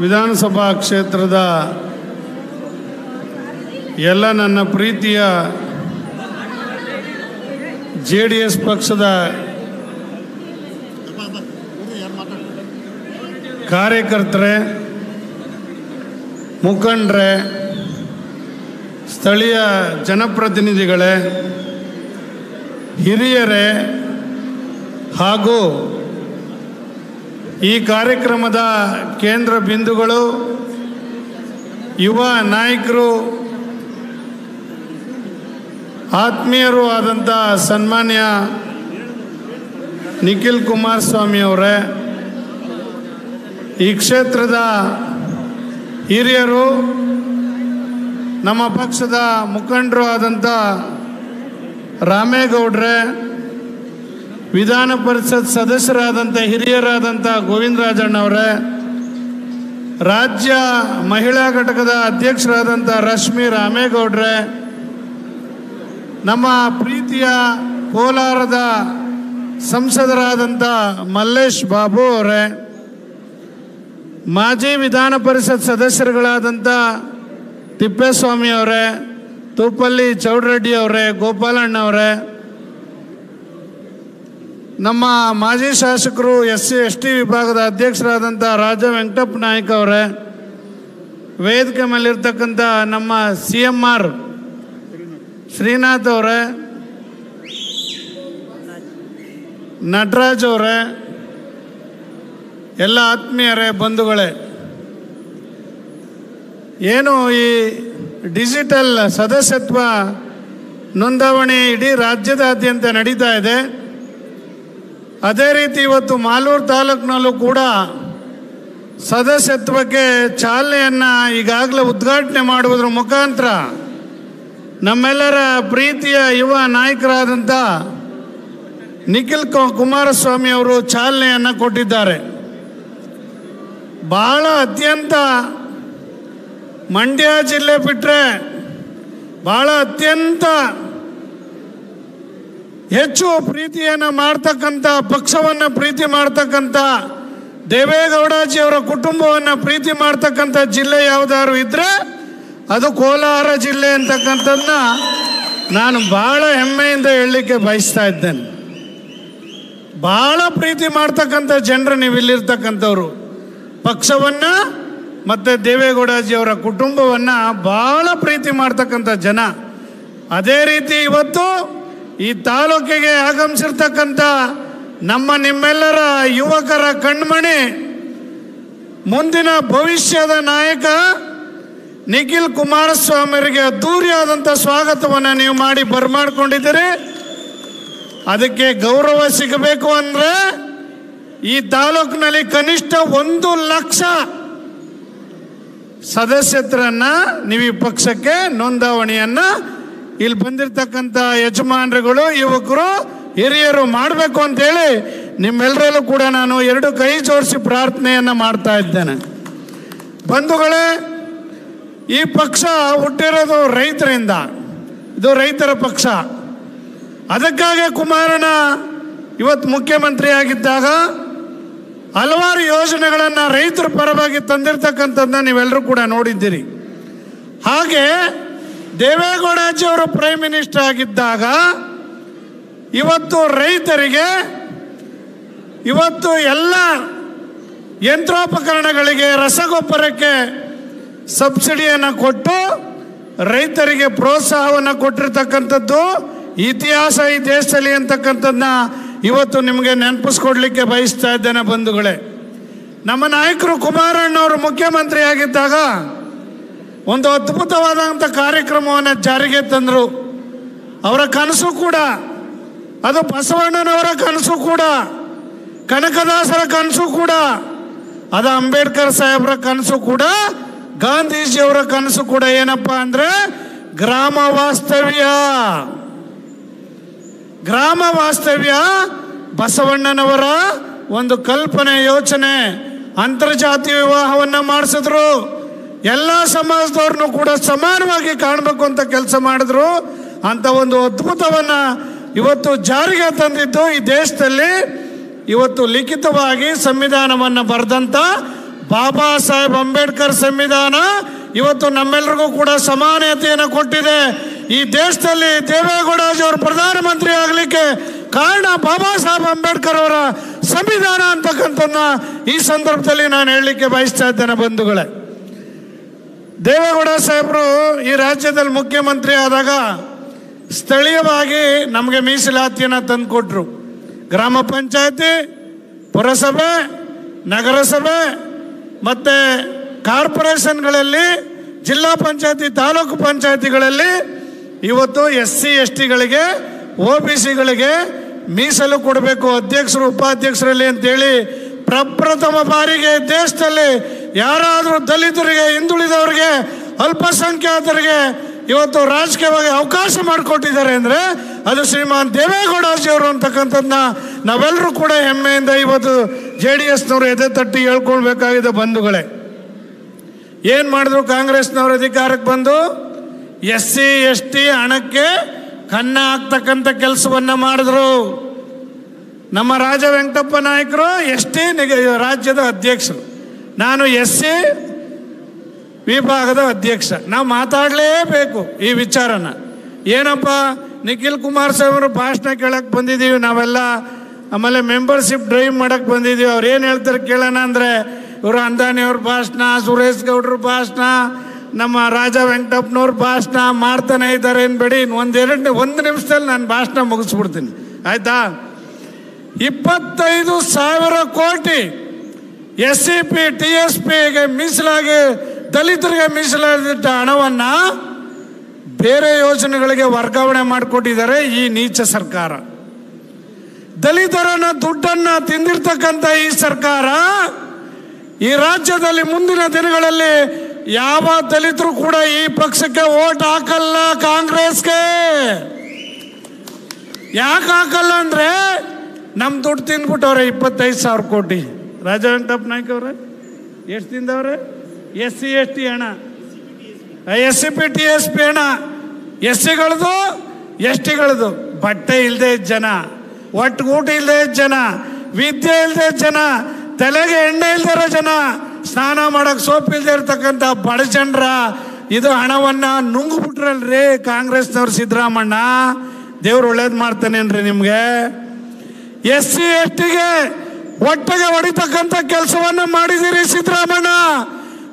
ವಿಧಾನಸಭಾ ಕ್ಷೇತ್ರದ ಎಲ್ಲ ನನ್ನ ಪ್ರೀತಿಯ JDS ಪಕ್ಷದ ಕಾರ್ಯಕರ್ತರೇ, ಮುಖಂಡರೇ, ಸ್ಥಳೀಯ ಜನಪ್ರತಿನಿಧಿಗಳೇ, ಹಿರಿಯರೇ ಹಾಗೂ ಈ ಕಾರ್ಯಕ್ರಮದ ಕೇಂದ್ರ ಬಿಂದುಗಳು, ಯುವ ನಾಯಕರು, ಆತ್ಮೀಯರು ಆದಂಥ ಸನ್ಮಾನ್ಯ ನಿಖಿಲ್ ಕುಮಾರಸ್ವಾಮಿ ಅವರೇ, ಈ ಕ್ಷೇತ್ರದ ಹಿರಿಯರು, ನಮ್ಮ ಪಕ್ಷದ ಮುಖಂಡರು ಆದಂಥ ರಾಮೇಗೌಡ್ರೆ, ವಿಧಾನ ಪರಿಷತ್ ಸದಸ್ಯರಾದಂಥ ಹಿರಿಯರಾದಂಥ ಗೋವಿಂದರಾಜಣ್ಣವರೇ, ರಾಜ್ಯ ಮಹಿಳಾ ಘಟಕದ ಅಧ್ಯಕ್ಷರಾದಂಥ ರಶ್ಮಿ ರಾಮೇಗೌಡ್ರೆ, ನಮ್ಮ ಪ್ರೀತಿಯ ಕೋಲಾರದ ಸಂಸದರಾದಂಥ ಮಲ್ಲೇಶ್ ಬಾಬು ಅವರೇ, ಮಾಜಿ ವಿಧಾನ ಪರಿಷತ್ ಸದಸ್ಯರುಗಳಾದಂಥ ತಿಪ್ಪೇಸ್ವಾಮಿ ಅವರೇ, ತೂಪಲ್ಲಿ ಚೌಡರೆಡ್ಡಿ ಅವರೇ, ಗೋಪಾಲಣ್ಣ ಅವರೇ, ನಮ್ಮ ಮಾಜಿ ಶಾಸಕರು SC/ST ವಿಭಾಗದ ಅಧ್ಯಕ್ಷರಾದಂಥ ರಾಜ ವೆಂಕಟಪ್ಪ ನಾಯ್ಕ ಅವರೇ, ವೇದಿಕೆ ಮೇಲಿರ್ತಕ್ಕಂಥ ನಮ್ಮ CMR ಶ್ರೀನಾಥ್ ಅವರೇ, ನಟರಾಜ್ ಅವರೇ, ಎಲ್ಲ ಆತ್ಮೀಯರೇ, ಬಂಧುಗಳೇ, ಏನು ಈ ಡಿಜಿಟಲ್ ಸದಸ್ಯತ್ವ ನೋಂದಾವಣಿ ಇಡೀ ರಾಜ್ಯದಾದ್ಯಂತ ನಡೀತಾ ಇದೆ. ಅದೇ ರೀತಿ ಇವತ್ತು ಮಾಲೂರು ತಾಲೂಕಿನಲ್ಲೂ ಕೂಡ ಸದಸ್ಯತ್ವಕ್ಕೆ ಚಾಲನೆಯನ್ನು ಈಗಾಗಲೇ ಉದ್ಘಾಟನೆ ಮಾಡುವುದರ ಮುಖಾಂತರ ನಮ್ಮೆಲ್ಲರ ಪ್ರೀತಿಯ ಯುವ ನಾಯಕರಾದಂಥ ನಿಖಿಲ್ ಕುಮಾರಸ್ವಾಮಿ ಅವರು ಚಾಲನೆಯನ್ನು ಕೊಟ್ಟಿದ್ದಾರೆ. ಬಹಳ ಅತ್ಯಂತ ಮಂಡ್ಯ ಜಿಲ್ಲೆ ಬಿಟ್ಟರೆ ಬಹಳ ಅತ್ಯಂತ ಹೆಚ್ಚು ಪ್ರೀತಿಯನ್ನು ಮಾಡ್ತಕ್ಕಂಥ, ಪಕ್ಷವನ್ನು ಪ್ರೀತಿ ಮಾಡ್ತಕ್ಕಂಥ, ದೇವೇಗೌಡಜಿಯವರ ಕುಟುಂಬವನ್ನು ಪ್ರೀತಿ ಮಾಡ್ತಕ್ಕಂಥ ಜಿಲ್ಲೆ ಯಾವುದಾದ್ರು ಇದ್ದರೆ ಅದು ಕೋಲಾರ ಜಿಲ್ಲೆ ಅಂತಕ್ಕಂಥದ್ದನ್ನ ನಾನು ಭಾಳ ಹೆಮ್ಮೆಯಿಂದ ಹೇಳಲಿಕ್ಕೆ ಬಯಸ್ತಾ ಇದ್ದೇನೆ. ಭಾಳ ಪ್ರೀತಿ ಮಾಡ್ತಕ್ಕಂಥ ಜನರು ನೀವು ಇಲ್ಲಿರ್ತಕ್ಕಂಥವ್ರು, ಪಕ್ಷವನ್ನು ಮತ್ತು ದೇವೇಗೌಡಜಿಯವರ ಕುಟುಂಬವನ್ನು ಭಾಳ ಪ್ರೀತಿ ಮಾಡ್ತಕ್ಕಂಥ ಜನ. ಅದೇ ರೀತಿ ಇವತ್ತು ಈ ತಾಲೂಕಿಗೆ ಆಗಮಿಸಿರ್ತಕ್ಕಂಥ ನಿಮ್ಮೆಲ್ಲರ ಯುವಕರ ಕಣ್ಮಣಿ, ಮುಂದಿನ ಭವಿಷ್ಯದ ನಾಯಕ ನಿಖಿಲ್ ಕುಮಾರಸ್ವಾಮಿಯವರಿಗೆ ಅದ್ದೂರಿಯಾದಂಥ ಸ್ವಾಗತವನ್ನು ನೀವು ಮಾಡಿ ಬರಮಾಡ್ಕೊಂಡಿದ್ದೀರಿ. ಅದಕ್ಕೆ ಗೌರವ ಸಿಗಬೇಕು ಅಂದರೆ ಈ ತಾಲೂಕಿನಲ್ಲಿ ಕನಿಷ್ಠ 1 ಲಕ್ಷ ಸದಸ್ಯರನ್ನು ನೀವು ಈ ಪಕ್ಷಕ್ಕೆ ನೋಂದಾವಣಿಯನ್ನು ಇಲ್ಲಿ ಬಂದಿರತಕ್ಕಂಥ ಯಜಮಾನರುಗಳು, ಯುವಕರು, ಹಿರಿಯರು ಮಾಡಬೇಕು ಅಂತೇಳಿ ನಿಮ್ಮೆಲ್ಲರಲ್ಲೂ ಕೂಡ ನಾನು 2 ಕೈ ಜೋಡಿಸಿ ಪ್ರಾರ್ಥನೆಯನ್ನು ಮಾಡ್ತಾ ಇದ್ದೇನೆ. ಬಂಧುಗಳೇ, ಈ ಪಕ್ಷ ಹುಟ್ಟಿರೋದು ರೈತರಿಂದ, ಇದು ರೈತರ ಪಕ್ಷ. ಅದಕ್ಕಾಗಿ ಕುಮಾರಣ್ಣ ಇವತ್ತು ಮುಖ್ಯಮಂತ್ರಿ ಆಗಿದ್ದಾಗ ಹಲವಾರು ಯೋಜನೆಗಳನ್ನು ರೈತರ ಪರವಾಗಿ ತಂದಿರತಕ್ಕಂಥದ್ದನ್ನ ನೀವೆಲ್ಲರೂ ಕೂಡ ನೋಡಿದ್ದೀರಿ. ಹಾಗೆ ದೇವೇಗೌಡಜಿಯವರು ಪ್ರೈಮ್ ಮಿನಿಸ್ಟರ್ ಆಗಿದ್ದಾಗ ಇವತ್ತು ರೈತರಿಗೆ ಇವತ್ತು ಎಲ್ಲ ಯಂತ್ರೋಪಕರಣಗಳಿಗೆ, ರಸಗೊಬ್ಬರಕ್ಕೆ ಸಬ್ಸಿಡಿಯನ್ನು ಕೊಟ್ಟು ರೈತರಿಗೆ ಪ್ರೋತ್ಸಾಹವನ್ನು ಕೊಟ್ಟಿರ್ತಕ್ಕಂಥದ್ದು ಇತಿಹಾಸ ಈ ದೇಶದಲ್ಲಿ ಅಂತಕ್ಕಂಥದ್ದನ್ನ ಇವತ್ತು ನಿಮಗೆ ನೆನಪಿಸ್ಕೊಡ್ಲಿಕ್ಕೆ ಬಯಸ್ತಾ ಇದ್ದೇನೆ. ಬಂಧುಗಳೇ, ನಮ್ಮ ನಾಯಕರು ಕುಮಾರಣ್ಣವರು ಮುಖ್ಯಮಂತ್ರಿ ಆಗಿದ್ದಾಗ ಒಂದು ಅದ್ಭುತವಾದಂಥ ಕಾರ್ಯಕ್ರಮವನ್ನು ಜಾರಿಗೆ ತಂದರು. ಅವರ ಕನಸು ಕೂಡ ಅದು ಬಸವಣ್ಣನವರ ಕನಸು ಕೂಡ, ಕನಕದಾಸರ ಕನಸು ಕೂಡ, ಅದು ಅಂಬೇಡ್ಕರ್ ಸಾಹೇಬರ ಕನಸು ಕೂಡ, ಗಾಂಧೀಜಿಯವರ ಕನಸು ಕೂಡ. ಏನಪ್ಪ ಅಂದರೆ ಗ್ರಾಮ ವಾಸ್ತವ್ಯ. ಗ್ರಾಮ ವಾಸ್ತವ್ಯ ಬಸವಣ್ಣನವರ ಒಂದು ಕಲ್ಪನೆ, ಯೋಚನೆ. ಅಂತರ್ಜಾತಿ ವಿವಾಹವನ್ನು ಮಾಡಿಸಿದ್ರು, ಎಲ್ಲ ಸಮಾಜದವ್ರನ್ನೂ ಕೂಡ ಸಮಾನವಾಗಿ ಕಾಣಬೇಕು ಅಂತ ಕೆಲಸ ಮಾಡಿದ್ರು. ಅಂಥ ಒಂದು ಅದ್ಭುತವನ್ನು ಇವತ್ತು ಜಾರಿಗೆ ತಂದಿದ್ದು ಈ ದೇಶದಲ್ಲಿ ಇವತ್ತು ಲಿಖಿತವಾಗಿ ಸಂವಿಧಾನವನ್ನು ಬರೆದಂಥ ಬಾಬಾ ಸಾಹೇಬ್ ಅಂಬೇಡ್ಕರ್ ಸಂವಿಧಾನ ಇವತ್ತು ನಮ್ಮೆಲ್ಲರಿಗೂ ಕೂಡ ಸಮಾನತೆಯನ್ನು ಕೊಟ್ಟಿದೆ. ಈ ದೇಶದಲ್ಲಿ ದೇವೇಗೌಡಜಿಯವರು ಪ್ರಧಾನಮಂತ್ರಿ ಆಗಲಿಕ್ಕೆ ಕಾರಣ ಬಾಬಾ ಸಾಹೇಬ್ ಅಂಬೇಡ್ಕರ್ ಅವರ ಸಂವಿಧಾನ ಅಂತಕ್ಕಂಥದ್ದನ್ನ ಈ ಸಂದರ್ಭದಲ್ಲಿ ನಾನು ಹೇಳಲಿಕ್ಕೆ ಬಯಸ್ತಾ ಇದ್ದೇನೆ. ಬಂಧುಗಳೇ, ದೇವೇಗೌಡ ಸಾಹೇಬರು ಈ ರಾಜ್ಯದಲ್ಲಿ ಮುಖ್ಯಮಂತ್ರಿ ಆದಾಗ ಸ್ಥಳೀಯವಾಗಿ ನಮಗೆ ಮೀಸಲಾತಿಯನ್ನು ತಂದುಕೊಟ್ರು. ಗ್ರಾಮ ಪಂಚಾಯತಿ, ಪುರಸಭೆ, ನಗರಸಭೆ ಮತ್ತು ಕಾರ್ಪೊರೇಷನ್ಗಳಲ್ಲಿ, ಜಿಲ್ಲಾ ಪಂಚಾಯತಿ, ತಾಲೂಕು ಪಂಚಾಯತಿಗಳಲ್ಲಿ ಇವತ್ತು SC STಗಳಿಗೆ, OBCಗಳಿಗೆ ಮೀಸಲು ಕೊಡಬೇಕು, ಅಧ್ಯಕ್ಷರು ಉಪಾಧ್ಯಕ್ಷರಲ್ಲಿ ಅಂತೇಳಿ ಪ್ರಪ್ರಥಮ ಬಾರಿಗೆ ದೇಶದಲ್ಲಿ ಯಾರಾದರೂ ದಲಿತರಿಗೆ, ಹಿಂದುಳಿದವರಿಗೆ, ಅಲ್ಪಸಂಖ್ಯಾತರಿಗೆ ಇವತ್ತು ರಾಜಕೀಯವಾಗಿ ಅವಕಾಶ ಮಾಡಿಕೊಟ್ಟಿದ್ದಾರೆ ಅಂದರೆ ಅದು ಶ್ರೀಮಾನ್ ದೇವೇಗೌಡಜಿಯವರು ಅಂತಕ್ಕಂಥದ್ದನ್ನ ನಾವೆಲ್ಲರೂ ಕೂಡ ಹೆಮ್ಮೆಯಿಂದ ಇವತ್ತು JDSನವರು ಎದೆ ತಟ್ಟಿ ಹೇಳ್ಕೊಳ್ಬೇಕಾಗಿದೆ. ಬಂಧುಗಳೇ, ಏನು ಮಾಡಿದ್ರು ಕಾಂಗ್ರೆಸ್ನವರು ಅಧಿಕಾರಕ್ಕೆ ಬಂದು? SC ST ಹಣಕ್ಕೆ ಕನ್ನ ಹಾಕ್ತಕ್ಕಂಥ ಕೆಲಸವನ್ನು ಮಾಡಿದ್ರು. ನಮ್ಮ ರಾಜ ವೆಂಕಟಪ್ಪ ನಾಯಕರು ST ರಾಜ್ಯದ ಅಧ್ಯಕ್ಷರು, ನಾನು SC ವಿಭಾಗದ ಅಧ್ಯಕ್ಷ. ನಾವು ಮಾತಾಡಲೇಬೇಕು ಈ ವಿಚಾರನ. ಏನಪ್ಪ, ನಿಖಿಲ್ ಕುಮಾರಸ್ವಾಮಿ ಭಾಷಣ ಕೇಳಕ್ಕೆ ಬಂದಿದ್ದೀವಿ ನಾವೆಲ್ಲ, ಆಮೇಲೆ ಮೆಂಬರ್ಶಿಪ್ ಡ್ರೈವ್ ಮಾಡೋಕ್ಕೆ ಬಂದಿದ್ದೀವಿ. ಅವ್ರು ಏನು ಹೇಳ್ತಾರೆ ಕೇಳೋಣ ಅಂದರೆ, ಇವರು ಅಂದಾನಿಯವ್ರ ಭಾಷಣ, ಸುರೇಶ್ ಗೌಡ್ರ ಭಾಷಣ, ನಮ್ಮ ರಾಜ ವೆಂಕಟಪ್ಪನವ್ರ ಭಾಷಣ ಮಾಡ್ತಾನೆ ಇದ್ದಾರೆ. ಏನು ಬೇಡಿ, ಒಂದು ನಿಮಿಷದಲ್ಲಿ ನಾನು ಭಾಷಣ ಮುಗಿಸ್ಬಿಡ್ತೀನಿ, ಆಯಿತಾ? 25,000 ಕೋಟಿ SCP TSPಗೆ ಮೀಸಲಾಗಿ, ದಲಿತರಿಗೆ ಮೀಸಲಾಗಿದ್ದ ಹಣವನ್ನು ಬೇರೆ ಯೋಜನೆಗಳಿಗೆ ವರ್ಗಾವಣೆ ಮಾಡಿಕೊಟ್ಟಿದ್ದಾರೆ ಈ ನೀಚ ಸರ್ಕಾರ. ದಲಿತರನ್ನ ದುಡ್ಡನ್ನು ತಿಂದಿರ್ತಕ್ಕಂಥ ಈ ಸರ್ಕಾರ ಈ ರಾಜ್ಯದಲ್ಲಿ ಮುಂದಿನ ದಿನಗಳಲ್ಲಿ ಯಾವ ದಲಿತರು ಕೂಡ ಈ ಪಕ್ಷಕ್ಕೆ ವೋಟ್ ಹಾಕಲ್ಲ, ಕಾಂಗ್ರೆಸ್ಗೆ. ಯಾಕೆ ಹಾಕಲ್ಲ ಅಂದರೆ ನಮ್ಮ ದುಡ್ಡು ತಿಂದ್ಬಿಟ್ಟವ್ರೆ. 25,000 ಕೋಟಿ ರಾಜ ವೆಂಕಟಪ್ಪ ನಾಯ್ಕ ಅವ್ರೆ ಎಷ್ಟು ತಿಂದವ್ರೆ? SC ST ಹಣ, SCP TSP ಹಣ, SCಗಳದು STಗಳದು. ಬಟ್ಟೆ ಇಲ್ಲದೆ ಜನ, ಒಟ್ಟು ಊಟ ಇಲ್ಲದೆ ಜನ, ವಿದ್ಯೆ ಇಲ್ಲದೆ ಜನ, ತಲೆಗೆ ಎಣ್ಣೆ ಇಲ್ದಿರೋ ಜನ, ಸ್ನಾನ ಮಾಡೋಕ್ಕೆ ಸೋಪ್ ಇಲ್ಲದೆ ಇರ್ತಕ್ಕಂಥ ಬಡ ಜನರ ಇದು ಹಣವನ್ನು ನುಂಗ್ಬಿಟ್ರಲ್ರಿ ಕಾಂಗ್ರೆಸ್ನವ್ರು. ಸಿದ್ದರಾಮಣ್ಣ ದೇವ್ರು ಒಳ್ಳೇದು ಮಾಡ್ತಾನೇನ್ರಿ ನಿಮಗೆ? SC STಗೆ ಒಟ್ಟಿಗೆ ಹೊಡಿತಕ್ಕಂಥ ಕೆಲಸವನ್ನು ಮಾಡಿದಿರಿ ಸಿದ್ದರಾಮಣ್ಣ.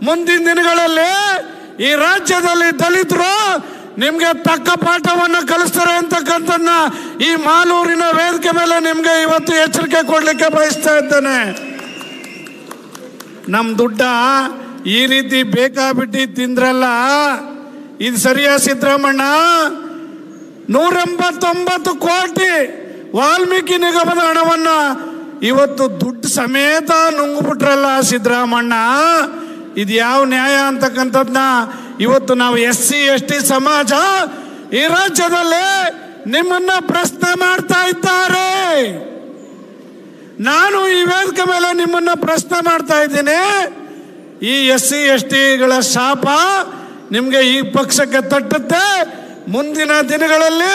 ಮುಂದಿನ ದಿನಗಳಲ್ಲಿ ಈ ರಾಜ್ಯದಲ್ಲಿ ದಲಿತರು ನಿಮಗೆ ತಕ್ಕ ಪಾಠವನ್ನು ಕಲಿಸ್ತಾರೆ ಅಂತಕ್ಕಂಥದ್ದನ್ನ ಈ ಮಾಲೂರಿನ ವೇದಿಕೆ ಮೇಲೆ ನಿಮಗೆ ಇವತ್ತು ಎಚ್ಚರಿಕೆ ಕೊಡಲಿಕ್ಕೆ ಬಯಸ್ತಾ ಇದ್ದೇನೆ. ನಮ್ಮ ದುಡ್ಡ ಈ ರೀತಿ ಬೇಕಾಬಿಟ್ಟಿ ತಿಂದ್ರಲ್ಲ, ಇದು ಸರಿಯಾ ಸಿದ್ದರಾಮಣ್ಣ? 189 ಕೋಟಿ ವಾಲ್ಮೀಕಿ ನಿಗಮದ ಹಣವನ್ನು ಇವತ್ತು ದುಡ್ಡು ಸಮೇತ ನುಂಗ್ಬಿಟ್ರಲ್ಲ ಸಿದ್ದರಾಮಣ್ಣ. ಇದು ಯಾವ ನ್ಯಾಯ ಅಂತಕ್ಕಂಥದ್ದನ್ನ ಇವತ್ತು ನಾವು SC ST ಸಮಾಜ ಈ ರಾಜ್ಯದಲ್ಲಿ ನಿಮ್ಮನ್ನ ಪ್ರಶ್ನೆ ಮಾಡ್ತಾ ಇದ್ದಾರೆ. ನಾನು ಈ ವೇದಿಕೆ ಮೇಲೆ ನಿಮ್ಮನ್ನ ಪ್ರಶ್ನೆ ಮಾಡ್ತಾ ಇದ್ದೀನಿ. ಈ SC STಗಳ ಶಾಪ ನಿಮಗೆ ಈ ಪಕ್ಷಕ್ಕೆ ತಟ್ಟುತ್ತೆ. ಮುಂದಿನ ದಿನಗಳಲ್ಲಿ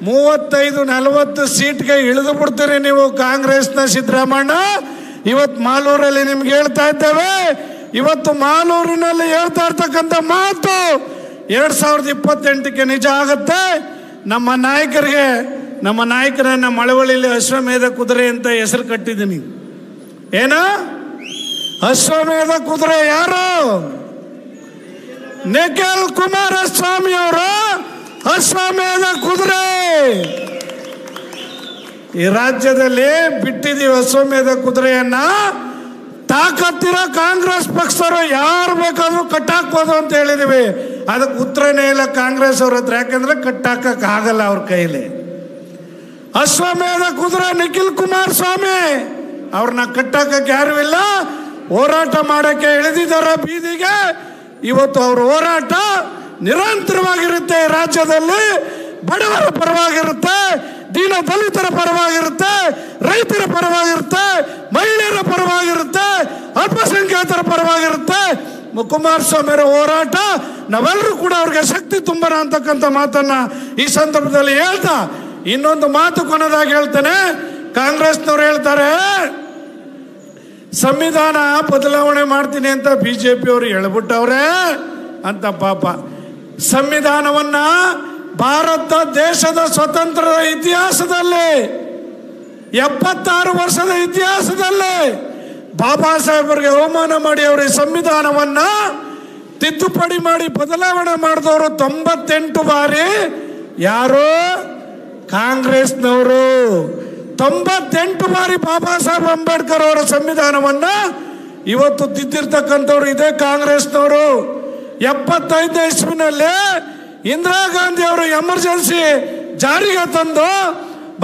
35-40 ಸೀಟ್ಗೆ ಇಳಿದು ಬಿಡ್ತೀರಿ ನೀವು ಕಾಂಗ್ರೆಸ್ನ ಸಿದ್ದರಾಮಣ್ಣ. ಇವತ್ತು ಮಾಲೂರಲ್ಲಿ ನಿಮ್ಗೆ ಹೇಳ್ತಾ ಇದ್ದೇವೆ. ಇವತ್ತು ಮಾಲೂರಿನಲ್ಲಿ ಹೇಳ್ತಾ ಇರ್ತಕ್ಕಂಥ ಮಾತು 2028ಕ್ಕೆ ನಿಜ ಆಗುತ್ತೆ. ನಮ್ಮ ನಾಯಕರನ್ನ ಮಳವಳ್ಳಿಲಿ ಅಶ್ವಮೇಧ ಕುದುರೆ ಅಂತ ಹೆಸರು ಕಟ್ಟಿದ್ದೀನಿ. ಏನ ಅಶ್ವಮೇಧ ಕುದುರೆ? ಯಾರು? ನಿಖಿಲ್ ಕುಮಾರಸ್ವಾಮಿ ಅವರು ಅಶ್ವಮೇಧ ಕುದುರೆ. ಈ ರಾಜ್ಯದಲ್ಲಿ ಬಿಟ್ಟಿದ್ದೀವಿ ಅಶ್ವಮೇಧ ಕುದುರೆಯನ್ನ. ತಾಕತ್ತಿರೋ ಕಾಂಗ್ರೆಸ್ ಪಕ್ಷರು ಯಾರು ಬೇಕಾದ್ರೂ ಕಟ್ಟಾಕ್ಬೋದು ಅಂತ ಹೇಳಿದೀವಿ. ಅದಕ್ಕೆ ಉತ್ತರನೇ ಇಲ್ಲ ಕಾಂಗ್ರೆಸ್ ಅವ್ರ ಹತ್ರ. ಯಾಕಂದ್ರೆ ಕಟ್ಟಾಕಕ್ಕೆ ಆಗಲ್ಲ ಅವ್ರ ಕೈಲಿ. ಅಶ್ವಮೇಧ ಕುದುರೆ ನಿಖಿಲ್ ಕುಮಾರಸ್ವಾಮಿ ಅವ್ರನ್ನ ಕಟ್ಟಾಕಕ್ಕೆ ಯಾರು ಇಲ್ಲ. ಹೋರಾಟ ಮಾಡಕ್ಕೆ ಇಳಿದಿದ್ದಾರೆ ಬೀದಿಗೆ. ಇವತ್ತು ಅವ್ರ ಹೋರಾಟ ನಿರಂತರವಾಗಿರುತ್ತೆ. ರಾಜ್ಯದಲ್ಲಿ ಬಡವರ ಪರವಾಗಿರುತ್ತೆ, ದೀನ ದಲಿತರ ಪರವಾಗಿರುತ್ತೆ, ರೈತರ ಪರವಾಗಿರುತ್ತೆ, ಮಹಿಳೆಯರ ಪರವಾಗಿರುತ್ತೆ, ಅಲ್ಪಸಂಖ್ಯಾತರ ಪರವಾಗಿರುತ್ತೆ. ಕುಮಾರಸ್ವಾಮಿ ಅವರ ಹೋರಾಟ ನಾವೆಲ್ಲರೂ ಕೂಡ ಅವ್ರಿಗೆ ಶಕ್ತಿ ತುಂಬೋಣ ಅಂತಕ್ಕಂಥ ಮಾತನ್ನ ಈ ಸಂದರ್ಭದಲ್ಲಿ ಹೇಳ್ತಾ ಇನ್ನೊಂದು ಮಾತು ಕೊನೆದಾಗಿ ಹೇಳ್ತೇನೆ. ಕಾಂಗ್ರೆಸ್ನವ್ರು ಹೇಳ್ತಾರೆ ಸಂವಿಧಾನ ಬದಲಾವಣೆ ಮಾಡ್ತೀನಿ ಅಂತ ಬಿಜೆಪಿಯವರು ಹೇಳ್ಬಿಟ್ಟವ್ರೆ ಅಂತ. ಪಾಪ ಸಂವಿಧಾನವನ್ನ ಭಾರತ ದೇಶದ ಸ್ವತಂತ್ರದ ಇತಿಹಾಸದಲ್ಲಿ 76 ವರ್ಷದ ಇತಿಹಾಸದಲ್ಲಿ ಬಾಬಾ ಸಾಹೇಬರಿಗೆ ಅವಮಾನ ಮಾಡಿ ಅವರ ಸಂವಿಧಾನವನ್ನ ತಿದ್ದುಪಡಿ ಮಾಡಿ ಬದಲಾವಣೆ ಮಾಡಿದವರು 98 ಬಾರಿ ಯಾರು? ಕಾಂಗ್ರೆಸ್ನವರು. 98 ಬಾರಿ ಬಾಬಾ ಸಾಹೇಬ್ ಅಂಬೇಡ್ಕರ್ ಅವರ ಸಂವಿಧಾನವನ್ನ ಇವತ್ತು ತಿದ್ದಿರ್ತಕ್ಕಂಥವ್ರು ಇದೇ ಕಾಂಗ್ರೆಸ್ನವರು. 75 ಇಸ್ವಿನಲ್ಲಿ ಇಂದಿರಾ ಗಾಂಧಿ ಅವರು ಎಮರ್ಜೆನ್ಸಿ ಜಾರಿಗೆ ತಂದು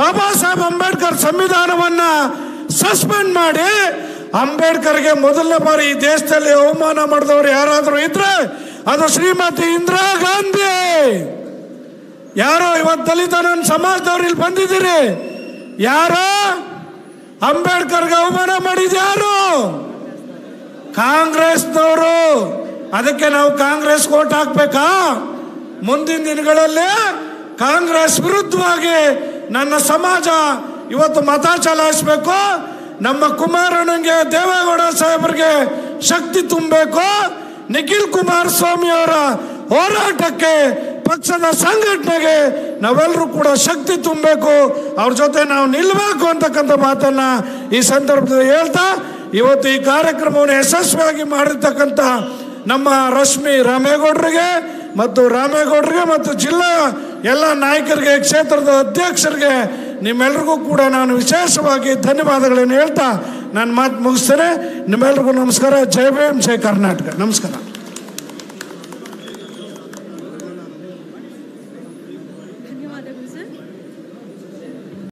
ಬಾಬಾ ಸಾಹೇಬ್ ಅಂಬೇಡ್ಕರ್ ಸಂವಿಧಾನವನ್ನ ಸಸ್ಪೆಂಡ್ ಮಾಡಿ ಅಂಬೇಡ್ಕರ್ಗೆ ಮೊದಲನೇ ಬಾರಿ ಈ ದೇಶದಲ್ಲಿ ಅವಮಾನ ಮಾಡಿದವರು ಯಾರಾದರೂ ಇದ್ರೆ ಅದು ಶ್ರೀಮತಿ ಇಂದಿರಾ ಗಾಂಧಿ. ಯಾರೋ ಇವತ್ತು ದಲಿತ ನನ್ನ ಸಮಾಜದವ್ರು ಇಲ್ಲಿ ಬಂದಿದ್ದೀರಿ, ಯಾರೋ ಅಂಬೇಡ್ಕರ್ಗೆ ಅವಮಾನ ಮಾಡಿದ ಯಾರು? ಕಾಂಗ್ರೆಸ್ನವರು. ಅದಕ್ಕೆ ನಾವು ಕಾಂಗ್ರೆಸ್ ಓಟ್ ಹಾಕ್ಬೇಕಾ? ಮುಂದಿನ ದಿನಗಳಲ್ಲಿ ಕಾಂಗ್ರೆಸ್ ವಿರುದ್ಧವಾಗಿ ನನ್ನ ಸಮಾಜ ಇವತ್ತು ಮತ ಚಲಾಯಿಸಬೇಕು. ನಮ್ಮ ಕುಮಾರಣ್ಣಂಗೆ ದೇವೇಗೌಡ ಸಾಹೇಬರಿಗೆ ಶಕ್ತಿ ತುಂಬಬೇಕು. ನಿಖಿಲ್ ಕುಮಾರಸ್ವಾಮಿ ಅವರ ಹೋರಾಟಕ್ಕೆ ಪಕ್ಷದ ಸಂಘಟನೆಗೆ ನಾವೆಲ್ಲರೂ ಕೂಡ ಶಕ್ತಿ ತುಂಬಬೇಕು, ಅವ್ರ ಜೊತೆ ನಾವು ನಿಲ್ಲಬೇಕು ಅಂತಕ್ಕಂಥ ಮಾತನ್ನ ಈ ಸಂದರ್ಭದಲ್ಲಿ ಹೇಳ್ತಾ ಇವತ್ತು ಈ ಕಾರ್ಯಕ್ರಮವನ್ನು ಯಶಸ್ವಿಯಾಗಿ ಮಾಡಿರ್ತಕ್ಕಂಥ ನಮ್ಮ ರಶ್ಮಿ ರಾಮೇಗೌಡರಿಗೆ ಮತ್ತು ಜಿಲ್ಲಾ ಎಲ್ಲ ನಾಯಕರಿಗೆ, ಕ್ಷೇತ್ರದ ಅಧ್ಯಕ್ಷರಿಗೆ, ನಿಮ್ಮೆಲ್ರಿಗೂ ಕೂಡ ನಾನು ವಿಶೇಷವಾಗಿ ಧನ್ಯವಾದಗಳನ್ನು ಹೇಳ್ತಾ ನನ್ನ ಮಾತು ಮುಗಿಸ್ತೇನೆ. ನಿಮ್ಮೆಲ್ರಿಗೂ ನಮಸ್ಕಾರ. ಜೈ ಭೀಮ್, ಜೈ ಕರ್ನಾಟಕ. ನಮಸ್ಕಾರ.